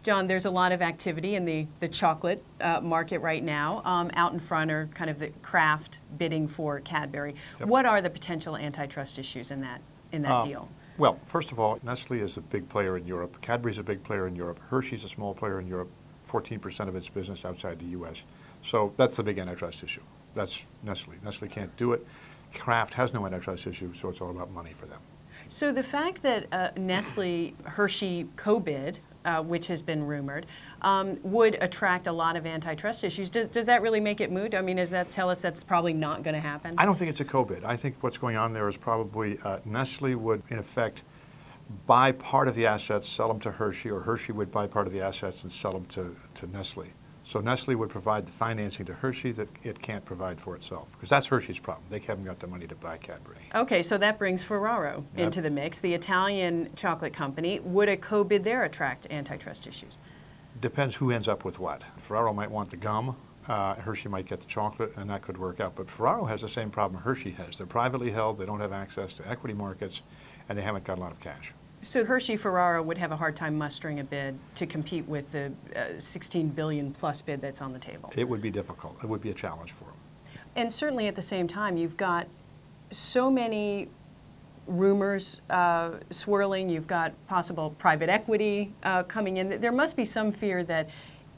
John, there's a lot of activity in the chocolate market right now. Out in front are kind of the Kraft bidding for Cadbury. Yep. What are the potential antitrust issues in that deal? Well, first of all, Nestle is a big player in Europe. Cadbury's a big player in Europe. Hershey's a small player in Europe, 14% of its business outside the U.S. So that's the big antitrust issue. That's Nestle. Nestle can't do it. Kraft has no antitrust issue, so it's all about money for them. So the fact that Nestle Hershey co-bid, which has been rumored, would attract a lot of antitrust issues. Does that really make it moot? I mean, does that tell us that's probably not going to happen? I don't think it's a co-bid. I think what's going on there is probably Nestle would, in effect, buy part of the assets, sell them to Hershey, or Hershey would buy part of the assets and sell them to Nestle. So Nestle would provide the financing to Hershey that it can't provide for itself, because that's Hershey's problem. They haven't got the money to buy Cadbury. Okay, so that brings Ferrero into the mix, the Italian chocolate company. Would a co-bid there attract antitrust issues? Depends who ends up with what. Ferrero might want the gum. Hershey might get the chocolate, and that could work out. But Ferrero has the same problem Hershey has. They're privately held, they don't have access to equity markets, and they haven't got a lot of cash. So Hershey Ferrero would have a hard time mustering a bid to compete with the $16 billion plus bid that's on the table. It would be difficult. It would be a challenge for them. And certainly at the same time, you've got so many rumors swirling. You've got possible private equity coming in. There must be some fear that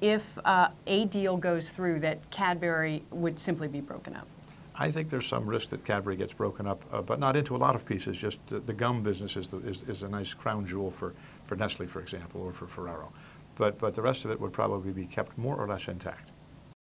if a deal goes through, that Cadbury would simply be broken up. I think there's some risk that Cadbury gets broken up, but not into a lot of pieces. Just the gum business is a nice crown jewel for Nestle, for example, or for Ferrero. But the rest of it would probably be kept more or less intact.